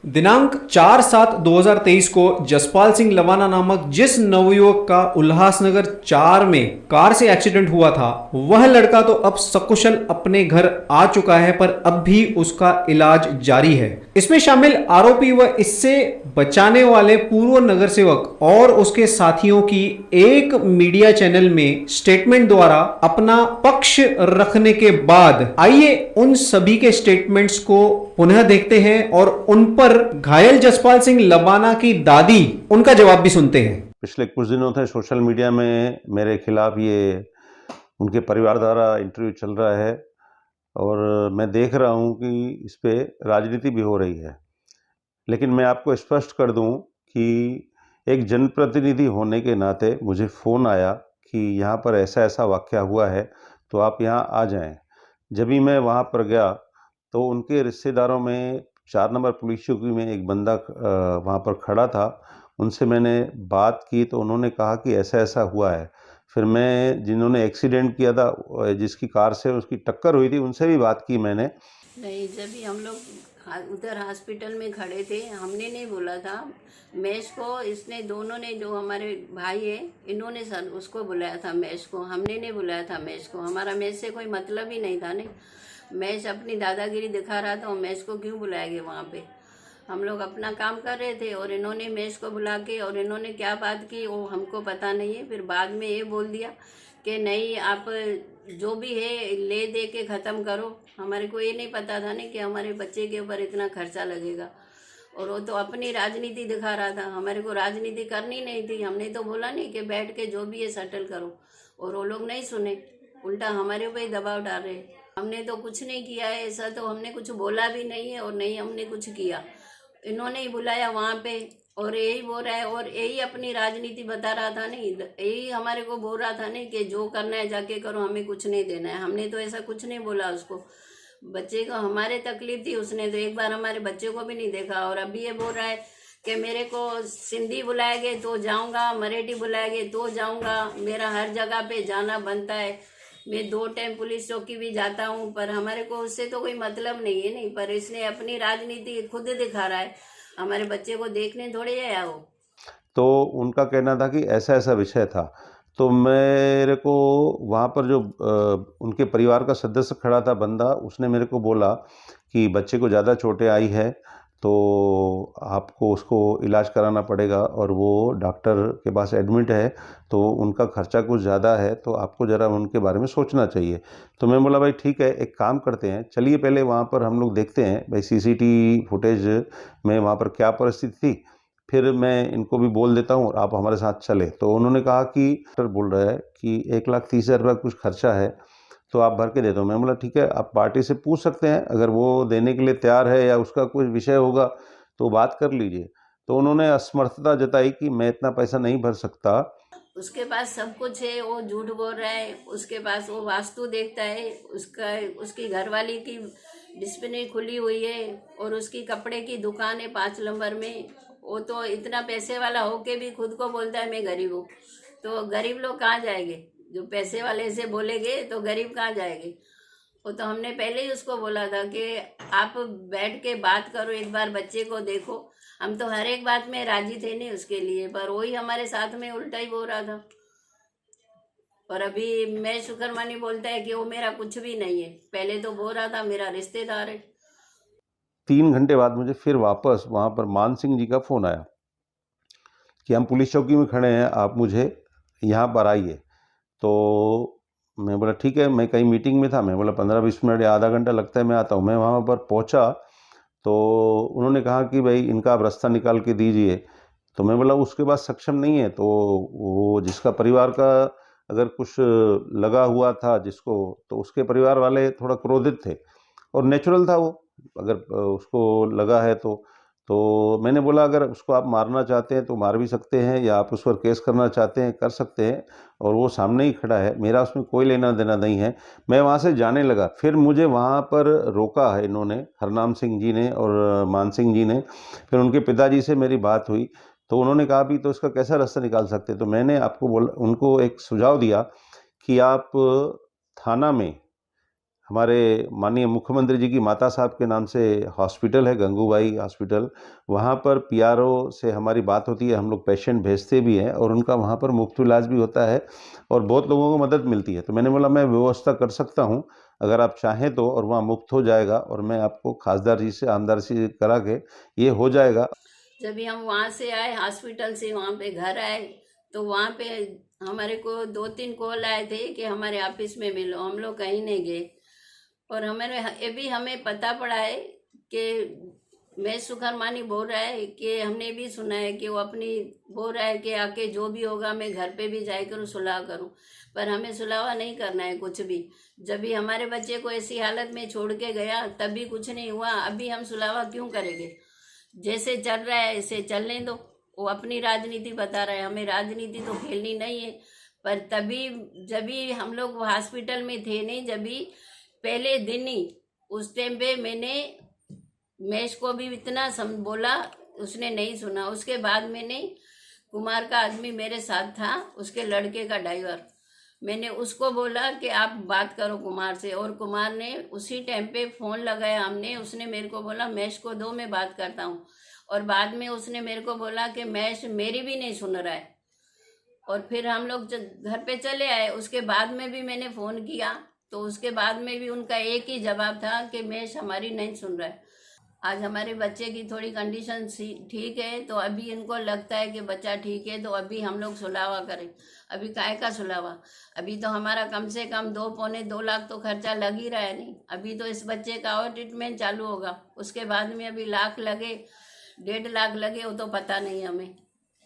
दिनांक 4/7/2023 को जसपाल सिंह लवाना नामक जिस नवयुवक का उल्लासनगर 4 में कार से एक्सीडेंट हुआ था, वह लड़का तो अब सकुशल अपने घर आ चुका है, पर अब भी उसका इलाज जारी है। इसमें शामिल आरोपी व इससे बचाने वाले पूर्व नगर सेवक और उसके साथियों की एक मीडिया चैनल में स्टेटमेंट द्वारा अपना पक्ष रखने के बाद आइए उन सभी के स्टेटमेंट्स को पुनः देखते हैं और उन पर घायल जसपाल सिंह लबाना की दादी उनका जवाब भी सुनते हैं। पिछले कुछ दिनों से सोशल मीडिया में मेरे खिलाफ ये उनके परिवार द्वारा इंटरव्यू चल रहा है और मैं देख रहा हूँ कि इस पे राजनीति भी हो रही है। लेकिन मैं आपको स्पष्ट कर दूँ कि एक जनप्रतिनिधि होने के नाते मुझे फ़ोन आया कि यहाँ पर ऐसा ऐसा वाक़या हुआ है, तो आप यहाँ आ जाएँ। जब भी मैं वहाँ पर गया तो उनके रिश्तेदारों में 4 नंबर पुलिस चौकी में एक बंदा वहाँ पर खड़ा था। उनसे मैंने बात की तो उन्होंने कहा कि ऐसा-ऐसा हुआ है। फिर मैं जिन्होंने एक्सीडेंट किया था जिसकी कार से उसकी टक्कर हुई थी, उनसे भी बात की मैंने। नहीं, जब भी हम लोग उधर हॉस्पिटल में खड़े थे, हमने नहीं बोला था मैश को। इसने दोनों ने, जो हमारे भाई है, इन्होंने सर उसको बुलाया था मैश को। हमने नहीं बुलाया था मैश को। हमारा मैश से कोई मतलब ही नहीं था। नहीं, मैश अपनी दादागिरी दिखा रहा था और मैश को क्यों बुलाएंगे वहाँ पे। हम लोग अपना काम कर रहे थे और इन्होंने मैश को बुला के, और इन्होंने क्या बात की वो हमको पता नहीं है। फिर बाद में ये बोल दिया कि नहीं, आप जो भी है ले दे के ख़त्म करो। हमारे को ये नहीं पता था नहीं कि हमारे बच्चे के ऊपर इतना खर्चा लगेगा। और वो तो अपनी राजनीति दिखा रहा था। हमारे को राजनीति करनी नहीं थी। हमने तो बोला नहीं कि बैठ के जो भी है सेटल करो, और वो लोग नहीं सुने, उल्टा हमारे ऊपर ही दबाव डाल रहे। हमने तो कुछ नहीं किया है ऐसा, तो हमने कुछ बोला भी नहीं है और नहीं हमने कुछ किया। इन्होंने ही बुलाया वहाँ पे और यही बोल रहा है, और यही अपनी राजनीति बता रहा था। नहीं, यही हमारे को बोल रहा था नहीं कि जो करना है जाके करो, हमें कुछ नहीं देना है। हमने तो ऐसा कुछ नहीं बोला उसको। बच्चे को हमारे तकलीफ थी, उसने तो एक बार हमारे बच्चे को भी नहीं देखा। और अभी ये बोल रहा है कि मेरे को सिंधी बुलाएंगे तो जाऊंगा, मराठी बुलाएंगे तो जाऊंगा, मेरा हर जगह पे जाना बनता है। मैं 2 टाइम पुलिस चौकी भी जाता हूँ, पर हमारे को उससे तो कोई मतलब नहीं है। नहीं, पर इसने अपनी राजनीति खुद दिखा रहा है। हमारे बच्चे को देखने थोड़े आया वो। तो उनका कहना था कि ऐसा-ऐसा विषय था। तो मेरे को वहाँ पर जो उनके परिवार का सदस्य खड़ा था बंदा, उसने मेरे को बोला कि बच्चे को ज़्यादा चोटें आई है, तो आपको उसको इलाज कराना पड़ेगा और वो डॉक्टर के पास एडमिट है, तो उनका खर्चा कुछ ज़्यादा है, तो आपको ज़रा उनके बारे में सोचना चाहिए। तो मैं बोला भाई ठीक है, एक काम करते हैं, चलिए पहले वहाँ पर हम लोग देखते हैं भाई सीसीटीवी फुटेज में वहाँ पर क्या परिस्थिति थी। फिर मैं इनको भी बोल देता हूँ और आप हमारे साथ चलें। तो उन्होंने कहा कि डॉक्टर बोल रहा है कि 1,30,000 कुछ खर्चा है, तो आप भर के दे दो। मैं बोला ठीक है, आप पार्टी से पूछ सकते हैं, अगर वो देने के लिए तैयार है या उसका कोई विषय होगा तो बात कर लीजिए। तो उन्होंने असमर्थता जताई कि मैं इतना पैसा नहीं भर सकता। उसके पास सब कुछ है, वो झूठ बोल रहा है। उसके पास वो वास्तु देखता है, उसकी घरवाली की डिस्प्ले खुली हुई है और उसकी कपड़े की दुकान है 5 नंबर में। वो तो इतना पैसे वाला होके भी खुद को बोलता है मैं गरीब हूँ। तो गरीब लोग कहाँ जाएंगे? जो पैसे वाले से बोलेंगे तो गरीब कहाँ जाएंगे? वो तो हमने पहले ही उसको बोला था कि आप बैठ के बात करो, एक बार बच्चे को देखो। हम तो हर एक बात में राजी थे नहीं उसके लिए, पर वही हमारे साथ में उल्टा ही बोल रहा था। और अभी मैं शुक्रमानी बोलता है कि वो मेरा कुछ भी नहीं है। पहले तो बोल रहा था मेरा रिश्तेदार है। 3 घंटे बाद मुझे फिर वापस वहाँ पर मान सिंह जी का फ़ोन आया कि हम पुलिस चौकी में खड़े हैं, आप मुझे यहाँ पर आइए। तो मैं बोला ठीक है, मैं कहीं मीटिंग में था। मैं बोला 15-20 मिनट या आधा घंटा लगता है, मैं आता हूँ। मैं वहाँ पर पहुँचा तो उन्होंने कहा कि भाई इनका आप रास्ता निकाल के दीजिए। तो मैं बोला उसके पास सक्षम नहीं है। तो वो जिसका परिवार का अगर कुछ लगा हुआ था जिसको, तो उसके परिवार वाले थोड़ा क्रोधित थे और नेचुरल था वो, अगर उसको लगा है तो मैंने बोला अगर उसको आप मारना चाहते हैं तो मार भी सकते हैं, या आप उस पर केस करना चाहते हैं कर सकते हैं, और वो सामने ही खड़ा है, मेरा उसमें कोई लेना देना नहीं है। मैं वहाँ से जाने लगा। फिर मुझे वहाँ पर रोका है इन्होंने, हरनाम सिंह जी ने और मान सिंह जी ने। फिर उनके पिताजी से मेरी बात हुई तो उन्होंने कहा भी तो इसका कैसा रास्ता निकाल सकते। तो मैंने आपको बोला, उनको एक सुझाव दिया कि आप थाना में हमारे माननीय मुख्यमंत्री जी की माता साहब के नाम से हॉस्पिटल है, गंगूबाई हॉस्पिटल। वहाँ पर पीआरओ से हमारी बात होती है, हम लोग पेशेंट भेजते भी हैं और उनका वहाँ पर मुफ्त इलाज भी होता है और बहुत लोगों को मदद मिलती है। तो मैंने बोला मैं व्यवस्था कर सकता हूँ अगर आप चाहें तो, और वहाँ मुफ्त हो जाएगा और मैं आपको खासदार जी से आमदार से करा के ये हो जाएगा। जब भी हम वहाँ से आए हॉस्पिटल से वहाँ पे घर आए तो वहाँ पे हमारे को 2-3 कॉल आए थे कि हमारे ऑफिस में मिलो। हम लोग कहीं नहीं गए और ये भी हमें पता पड़ा है कि मैं सुखरमानी बोल रहा है कि हमने भी सुना है कि वो अपनी बोल रहा है कि आके जो भी होगा मैं घर पे भी जाए करूँ सुलह करूँ, पर हमें सुलह नहीं करना है कुछ भी। जब भी हमारे बच्चे को ऐसी हालत में छोड़ के गया तब भी कुछ नहीं हुआ, अभी हम सुलह क्यों करेंगे? जैसे चल रहा है ऐसे चलने दो। वो अपनी राजनीति बता रहा है, हमें राजनीति तो खेलनी नहीं है। पर तभी जब भी हम लोग हॉस्पिटल में थे नहीं, जब भी पहले दिन ही उस टाइम पे मैंने महेश को भी इतना बोला, उसने नहीं सुना। उसके बाद मैंने कुमार का आदमी मेरे साथ था, उसके लड़के का ड्राइवर, मैंने उसको बोला कि आप बात करो कुमार से, और कुमार ने उसी टाइम पे फ़ोन लगाया हमने। उसने मेरे को बोला महेश को दो, मैं बात करता हूँ। और बाद में उसने मेरे को बोला कि महेश मेरी भी नहीं सुन रहा है। और फिर हम लोग घर पे चले आए। उसके बाद में भी मैंने फ़ोन किया तो उसके बाद में भी उनका एक ही जवाब था कि महेश हमारी नहीं सुन रहा है। आज हमारे बच्चे की थोड़ी कंडीशन ठीक है तो अभी इनको लगता है कि बच्चा ठीक है तो अभी हम लोग सुलावा करें। अभी काहे का सुलावा? अभी तो हमारा कम से कम 2-2.25 लाख तो खर्चा लग ही रहा है। नहीं, अभी तो इस बच्चे का और ट्रीटमेंट चालू होगा, उसके बाद में अभी लाख लगे 1.5 लाख लगे, वो तो पता नहीं हमें।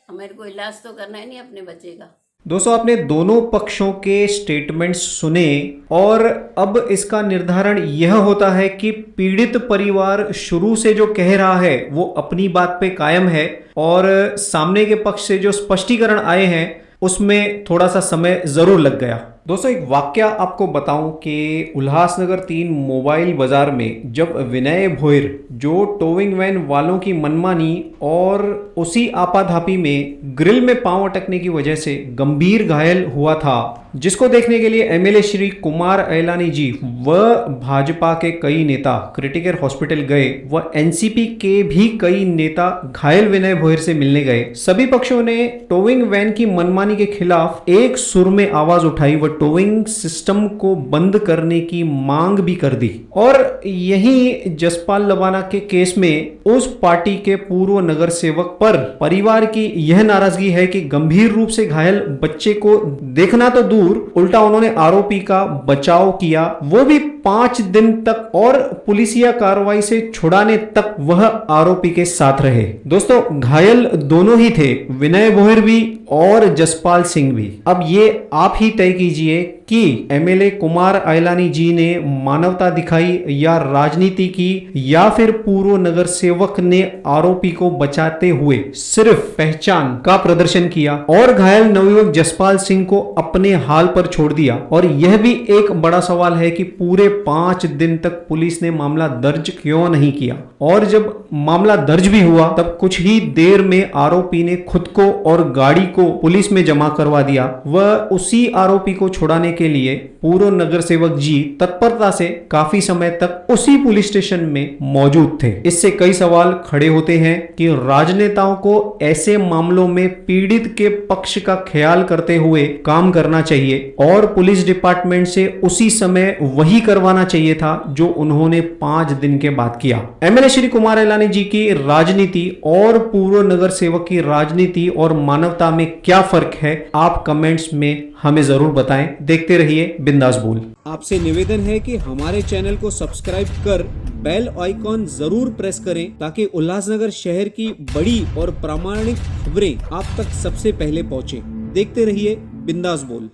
हमारे को इलाज तो करना है नहीं अपने बच्चे का। दोस्तों, आपने दोनों पक्षों के स्टेटमेंट्स सुने और अब इसका निर्धारण यह होता है कि पीड़ित परिवार शुरू से जो कह रहा है वो अपनी बात पे कायम है और सामने के पक्ष से जो स्पष्टीकरण आए हैं उसमें थोड़ा सा समय जरूर लग गया। दोस्तों, एक वाकया आपको बताऊं कि उल्लासनगर 3 मोबाइल बाजार में जब विनय भोयर जो टोविंग वैन वालों की मनमानी और उसी आपाधापी में ग्रिल में पांव अटकने की वजह से गंभीर घायल हुआ था, जिसको देखने के लिए एमएलए श्री कुमार अयलानी जी व भाजपा के कई नेता क्रिटिकल हॉस्पिटल गए व एनसीपी के भी कई नेता घायल विनय भोयर से मिलने गए। सभी पक्षों ने टोविंग वैन की मनमानी के खिलाफ एक सुर में आवाज उठाई व टोविंग सिस्टम को बंद करने की मांग भी कर दी। और यही जसपाल लवाना के केस में उस पार्टी के पूर्व नगर सेवक पर परिवार की यह नाराजगी है कि गंभीर रूप से घायल बच्चे को देखना तो दूर, उल्टा उन्होंने आरोपी का बचाव किया, वो भी 5 दिन तक, और पुलिसिया कार्रवाई से छुड़ाने तक वह आरोपी के साथ रहे। दोस्तों, घायल दोनों ही थे, विनय भोयर भी और जसपाल सिंह भी। अब ये आप ही तय कीजिए कि एमएलए कुमार अयलानी जी ने मानवता दिखाई या राजनीति की, या फिर पूर्व नगर सेवक ने आरोपी को बचाते हुए सिर्फ पहचान का प्रदर्शन किया और घायल नवयुवक जसपाल सिंह को अपने हाल पर छोड़ दिया। और यह भी एक बड़ा सवाल है कि पूरे 5 दिन तक पुलिस ने मामला दर्ज क्यों नहीं किया, और जब मामला दर्ज भी हुआ तब कुछ ही देर में आरोपी ने खुद को और गाड़ी को पुलिस में जमा करवा दिया। वह उसी आरोपी को छुड़ाने के लिए पूर्व नगर सेवक जी तत्परता से काफी समय तक उसी पुलिस स्टेशन में मौजूद थे। इससे कई सवाल खड़े होते हैं कि राजनेताओं को ऐसे मामलों में पीड़ित के पक्ष का ख्याल करते हुए काम करना चाहिए और पुलिस डिपार्टमेंट से उसी समय वही करवाना चाहिए था जो उन्होंने 5 दिन के बाद किया। एमएलए श्री कुमार अयलानी जी की राजनीति और पूर्व नगर सेवक की राजनीति और मानवता में क्या फर्क है, आप कमेंट्स में हमें जरूर बताएं। देखते रहिए बिंदास बोल। आपसे निवेदन है कि हमारे चैनल को सब्सक्राइब कर बेल आइकॉन जरूर प्रेस करें ताकि उल्लासनगर शहर की बड़ी और प्रामाणिक खबरें आप तक सबसे पहले पहुंचे। देखते रहिए बिंदास बोल।